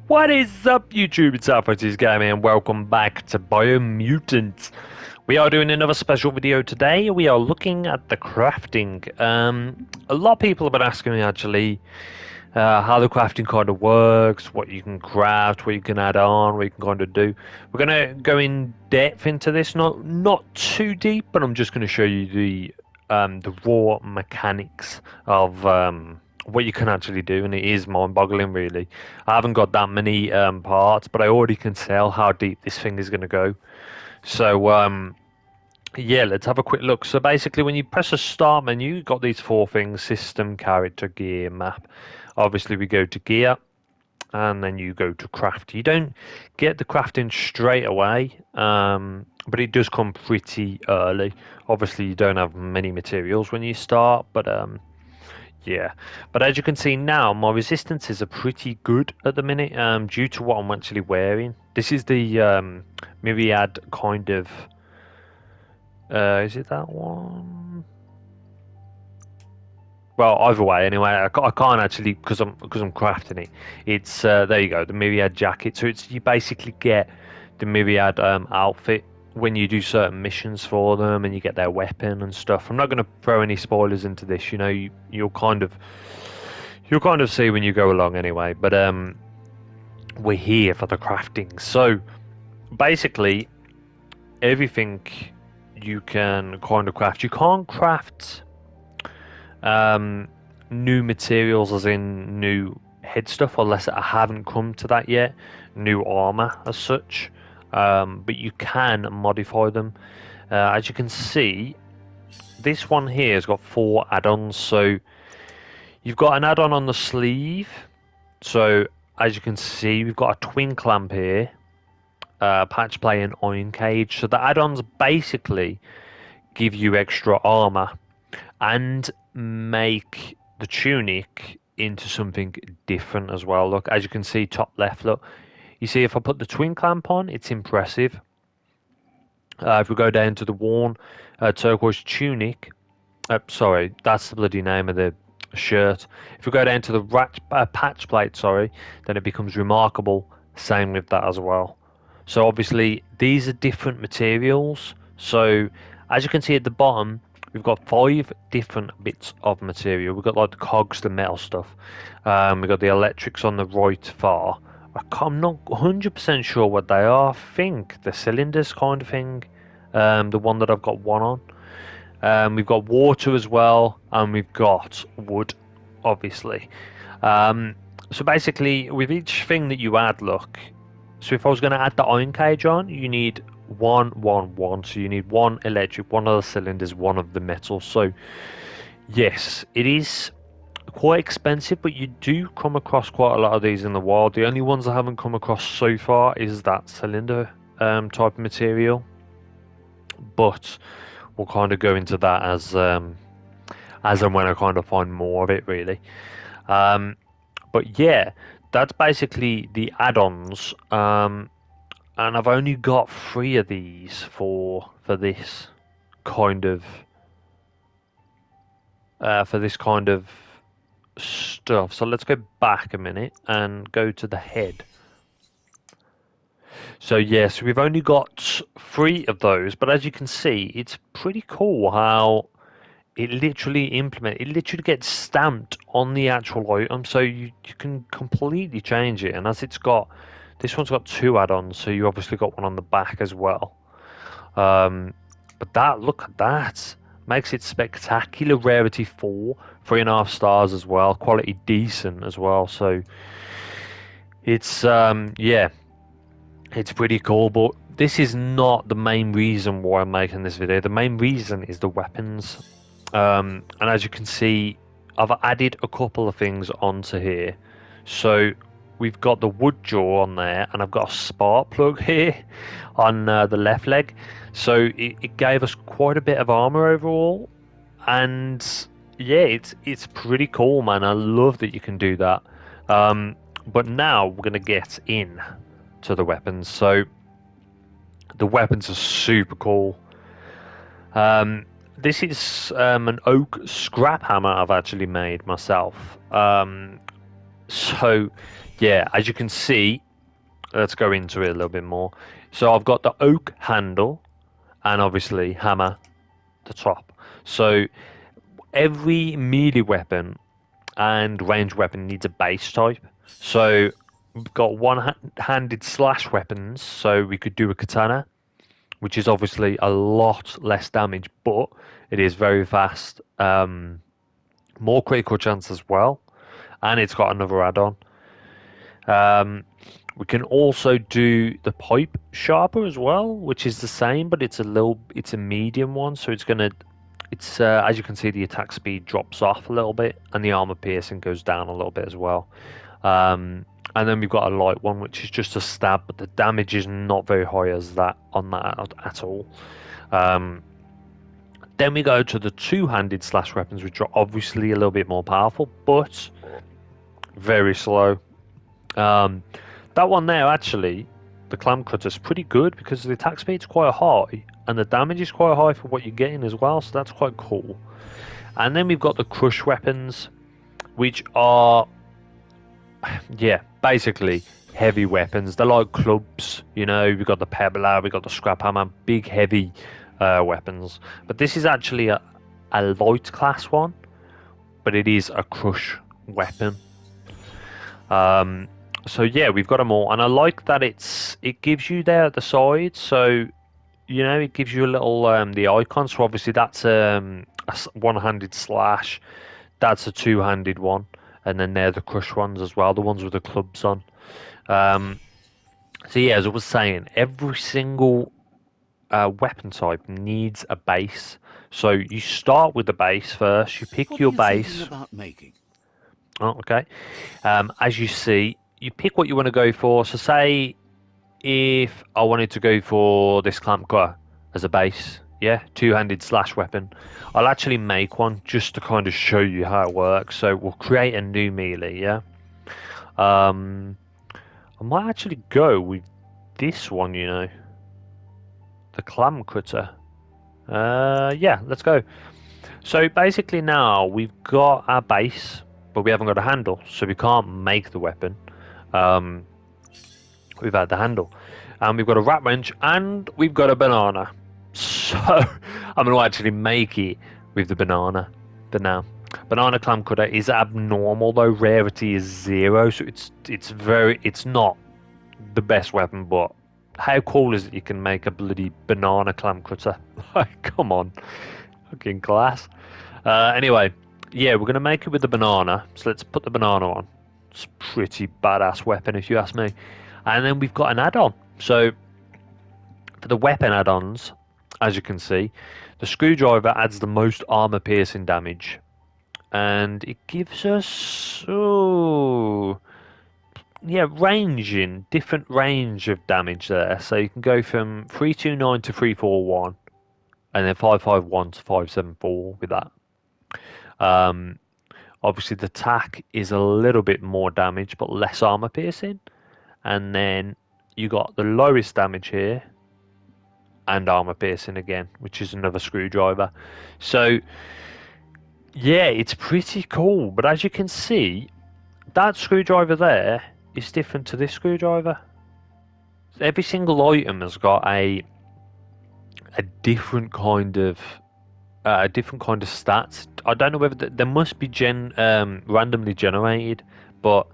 What is up, YouTube? It's Afroteasegamer, and welcome back to Biomutant. We are doing another special video today. We are looking at the crafting. A lot of people have been asking me actually how the crafting kind of works, what you can craft, what you can add on, what you can kind of do. We're gonna go in depth into this, not too deep, but I'm just gonna show you the raw mechanics of what you can actually do, and it is mind-boggling, really. I haven't got that many parts, but I already can tell how deep this thing is gonna go. So yeah, let's have a quick look. So basically, when you press the start menu, you've got these four things: system, character, gear, map. Obviously, we go to gear, and then you go to craft. You don't get the crafting straight away, but it does come pretty early. Obviously, you don't have many materials when you start, but yeah. But as you can see now, my resistances are pretty good at the minute, due to what I'm actually wearing. This is the myriad kind of. Is it that one? Well, either way, anyway, I can't actually because I'm crafting it. It's there you go, the myriad jacket. So it's you basically get the myriad outfit when you do certain missions for them, and you get their weapon and stuff. I'm not going to throw any spoilers into this. You know, you'll kind of see when you go along anyway. But we're here for the crafting. So basically, everything you can kind of craft. You can't craft um, new materials, as in new head stuff, unless I haven't come to that yet. New armor, as such, but you can modify them. As you can see, this one here has got four add-ons. So you've got an add-on on the sleeve. So as you can see, we've got a twin clamp here, patch play, and iron cage. So the add-ons basically give you extra armor and make the tunic into something different as well. Look, as you can see, top left, look. You see, if I put the twin clamp on, it's impressive. If we go down to the worn turquoise tunic, sorry, that's the bloody name of the shirt. If we go down to the patch plate, sorry, then it becomes remarkable. Same with that as well. So obviously, these are different materials. So as you can see at the bottom, we've got five different bits of material. We've got like the cogs, the metal stuff. We've got the electrics on the right far. I'm not 100% sure what they are. I think the cylinders kind of thing. The one that I've got one on. We've got water as well, and we've got wood, obviously. So basically, with each thing that you add, look. So if I was going to add the iron cage on, you need one, one, one. So you need one electric, one of the cylinders, one of the metal. So yes, it is quite expensive, but you do come across quite a lot of these in the wild. The only ones I haven't come across so far is that cylinder type of material, but we'll kind of go into that as and when I kind of find more of it, really. Um, but yeah, that's basically the add-ons. And I've only got three of these for this kind of stuff. So let's go back a minute and go to the head. So yes, we've only got three of those, but as you can see, it's pretty cool how it literally gets stamped on the actual item, so you can completely change it. And as this one's got two add-ons, so you obviously got one on the back as well. But look at that, makes it spectacular. Rarity 4, 3.5 stars as well, quality decent as well. So it's yeah, it's pretty cool. But this is not the main reason why I'm making this video. The main reason is the weapons. And as you can see, I've added a couple of things onto here. So we've got the wood jaw on there, and I've got a spark plug here on the left leg. So it gave us quite a bit of armor overall, and yeah, it's pretty cool, man. I love that you can do that. But now we're gonna get in to the weapons. So the weapons are super cool. This is an oak scrap hammer I've actually made myself. So, yeah, as you can see, let's go into it a little bit more. So I've got the oak handle and obviously hammer the top. So every melee weapon and ranged weapon needs a base type. So we've got one-handed slash weapons, so we could do a katana, which is obviously a lot less damage, but it is very fast, more critical chance as well, and it's got another add-on. Um, we can also do the pipe sharper as well, which is the same, but it's a medium one, so it's as you can see, the attack speed drops off a little bit, and the armor piercing goes down a little bit as well. And then we've got a light one, which is just a stab, but the damage is not very high as that on that at all. Um, then we go to the two-handed slash weapons, which are obviously a little bit more powerful, but very slow. Um, that one there, actually, the clam cutter is pretty good because the attack speed is quite high and the damage is quite high for what you're getting as well, so that's quite cool. And then we've got the crush weapons, which are, yeah, basically heavy weapons. They're like clubs, you know. We've got the pebbler, we've got the scrap hammer, big heavy weapons. But this is actually a light class one, but it is a crush weapon. So yeah, we've got them all, and I like that it gives you there at the side. So you know, it gives you a little the icon. So obviously that's one-handed slash. That's a two-handed one, and then they're the crush ones as well, the ones with the clubs on. Um, so yeah, as I was saying, every single weapon type needs a base. So you start with the base first. You pick What are your you thinking base. about making? Oh, okay. As you see, you pick what you want to go for. So say if I wanted to go for this clamp cutter as a base, yeah, two-handed slash weapon, I'll actually make one just to kind of show you how it works. So we'll create a new melee, yeah. Um, I might actually go with this one, you know, the clam cutter. Yeah, let's go. So basically now we've got our base, but we haven't got a handle, so we can't make the weapon. Um, we've had the handle, and we've got a rat wrench, and we've got a banana. So I'm going to actually make it with the banana. But now, banana clam cutter is abnormal though. Rarity is 0, so it's not the best weapon, but how cool is it you can make a bloody banana clam cutter? Like, come on, fucking class. Anyway, yeah, we're gonna make it with the banana. So let's put the banana on. It's a pretty badass weapon, if you ask me. And then we've got an add-on. So for the weapon add-ons, as you can see, the screwdriver adds the most armor piercing damage, and it gives us yeah, ranging different range of damage there. So you can go from 329 to 341, and then 551 to 574 with that. Um, Obviously, the tack is a little bit more damage, but less armor piercing. And then you got the lowest damage here, and armor piercing again, which is another screwdriver. So yeah, it's pretty cool. But as you can see, that screwdriver there is different to this screwdriver. Every single item has got a different kind of stats. I don't know whether there must be randomly generated, but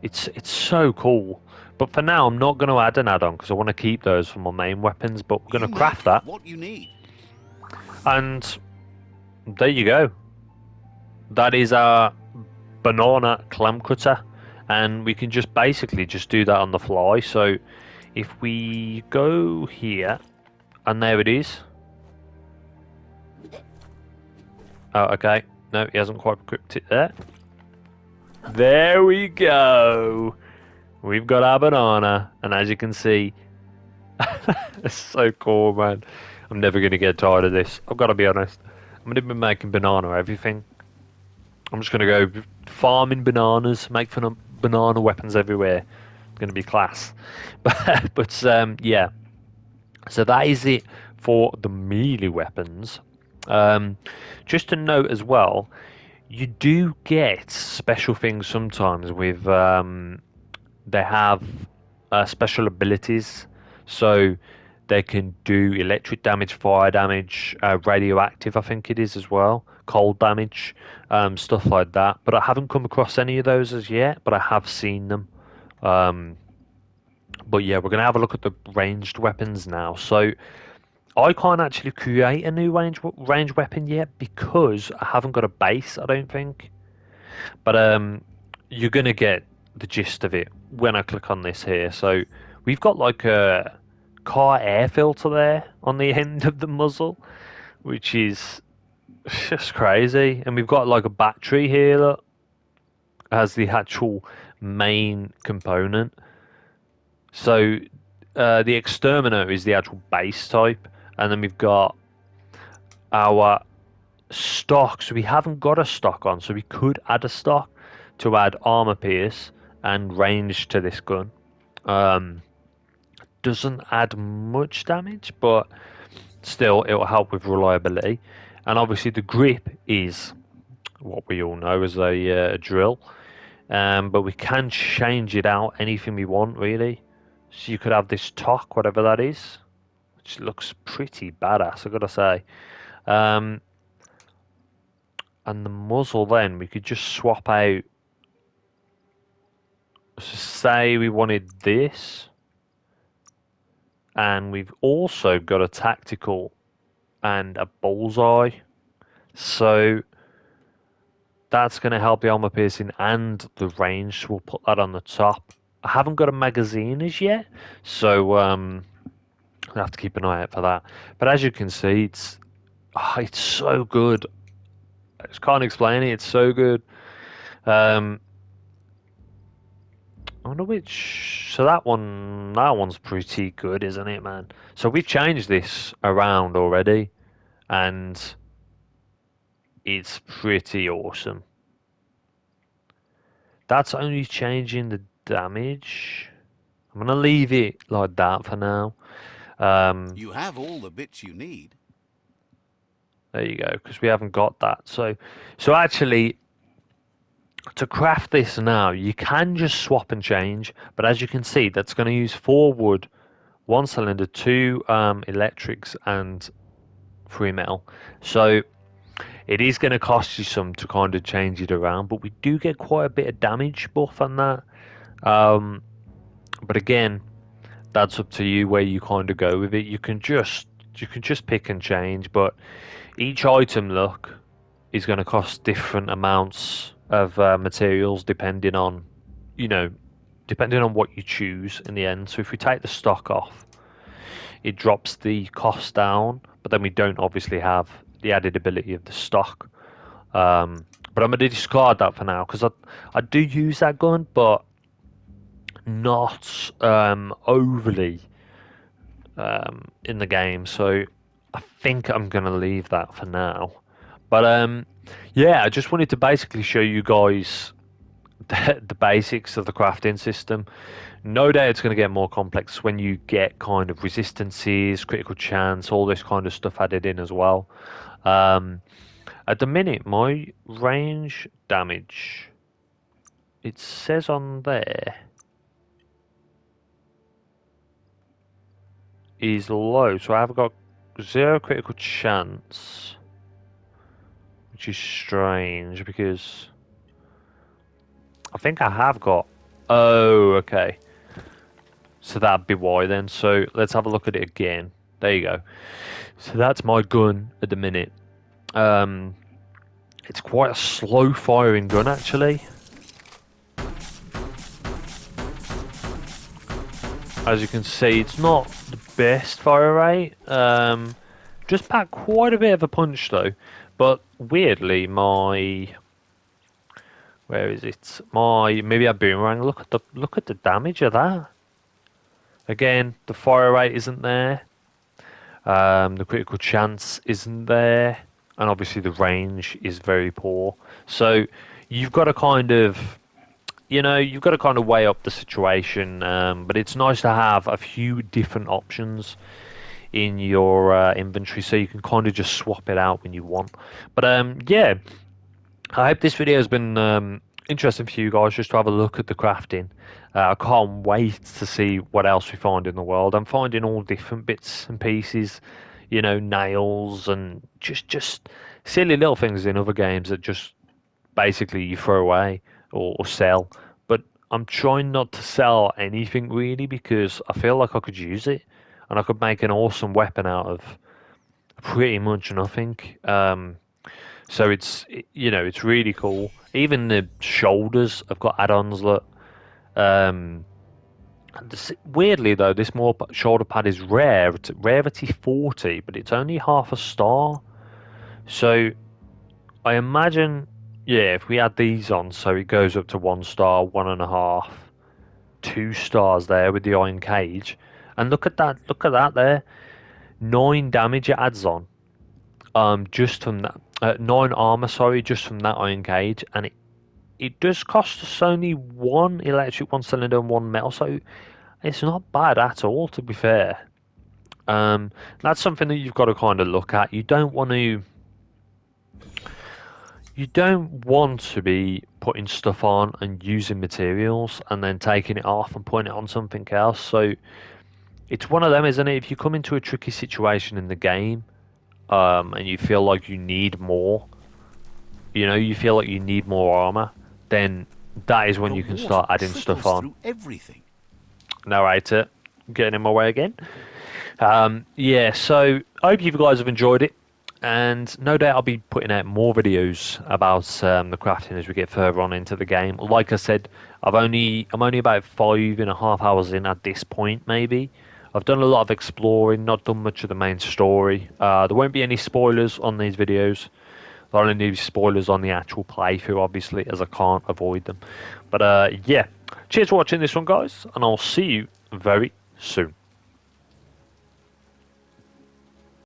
it's so cool. But for now, I'm not going to add an add-on because I want to keep those for my main weapons. But we're going You to craft make that, what you need. and there you go. That is our banana clam cutter, and we can just basically just do that on the fly. So if we go here, and there it is. Oh, okay. No, he hasn't quite equipped it there. There we go. We've got our banana, and as you can see, it's so cool, man. I'm never going to get tired of this. I've got to be honest. I'm going to be making banana everything. I'm just going to go farming bananas, make banana weapons everywhere. It's going to be class. But yeah. So that is it for the melee weapons. Just to note as well, You do get special things sometimes with they have special abilities, so they can do electric damage, fire damage, radioactive, I think it is as well, cold damage, stuff like that. But I haven't come across any of those as yet, but I have seen them. Um, but yeah, we're gonna have a look at the ranged weapons now. So I can't actually create a new range weapon yet because I haven't got a base, I don't think. But you're gonna get the gist of it when I click on this here. So we've got like a car air filter there on the end of the muzzle, which is just crazy. And we've got like a battery here that has the actual main component. So the exterminator is the actual base type, and then we've got our stock. So we haven't got a stock on, so we could add a stock to add armor pierce and range to this gun. Um, doesn't add much damage, but still it will help with reliability. And obviously the grip is what we all know as a drill. But we can change it out anything we want really. So you could have this talk, whatever that is, which looks pretty badass, I gotta say. Um, and the muzzle then we could just swap out. So say we wanted this, and we've also got a tactical and a bullseye. So that's going to help the armor piercing and the range. So we'll put that on the top. I haven't got a magazine as yet, so I have to keep an eye out for that. But as you can see, it's so good. I just can't explain it. It's so good. Um, I wonder which. So that one's pretty good, isn't it, man? So we've changed this around already, and it's pretty awesome. That's only changing the damage. I'm gonna leave it like that for now. You have all the bits you need. There you go, because we haven't got that. So actually, to craft this now, you can just swap and change. But as you can see, that's going to use 4 wood, 1 cylinder, 2 electrics, and 3 metal. So it is going to cost you some to kind of change it around, but we do get quite a bit of damage buff on that. Um, but again, that's up to you where you kind of go with it. You can just pick and change, but each item look is going to cost different amounts of materials you know, depending on what you choose in the end. So if we take the stock off, it drops the cost down, but then we don't obviously have the added ability of the stock. But I'm going to discard that for now because I do use that gun, but not overly in the game. So I think I'm going to leave that for now. But yeah, I just wanted to basically show you guys the basics of the crafting system. No doubt it's going to get more complex when you get kind of resistances, critical chance, all this kind of stuff added in as well. Um, at the minute, my range damage, it says on there, is low. So I've got 0 critical chance, which is strange because I think I have got. Oh, okay. So that'd be why then. So let's have a look at it again. There you go. So that's my gun at the minute. Um, it's quite a slow firing gun actually. As you can see, it's not the best fire rate. Just packed quite a bit of a punch though. But weirdly, where is it? Maybe a boomerang. Look at the damage of that. Again, the fire rate isn't there. The critical chance isn't there, and obviously the range is very poor. So you've got to kind of weigh up the situation. But it's nice to have a few different options in your inventory, so you can kind of just swap it out when you want. But yeah, I hope this video has been interesting for you guys just to have a look at the crafting. I can't wait to see what else we find in the world. I'm finding all different bits and pieces, you know, nails and just silly little things in other games that just basically you throw away or sell. But I'm trying not to sell anything really because I feel like I could use it and I could make an awesome weapon out of pretty much nothing. So you know, it's really cool. Even the shoulders have got add-ons that um weirdly though this more shoulder pad is rare. It's rarity 40, but it's only half a star. So I imagine, yeah, if we add these on, so it goes up to 1 star, 1.5, 2 stars there with the iron cage. And look at that there. 9 damage it adds on. Just from that 9 armor, sorry, just from that iron cage, and it does cost us only one electric, one cylinder, and one metal, so it's not bad at all, to be fair. That's something that you've got to kind of look at. You don't want to be putting stuff on and using materials and then taking it off and putting it on something else. So it's one of them, isn't it? If you come into a tricky situation in the game, and you feel like you need more, you know, you feel like you need more armor, then that is when The you can water start adding stuff trickles on. through everything. Narrator, getting in my way again. Yeah, so I hope you guys have enjoyed it, and no doubt I'll be putting out more videos about the crafting as we get further on into the game. Like I said, I'm only about 5.5 hours in at this point, maybe. I've done a lot of exploring, not done much of the main story. There won't be any spoilers on these videos. There only be spoilers on the actual playthrough, obviously, as I can't avoid them. But yeah, cheers for watching this one, guys, and I'll see you very soon.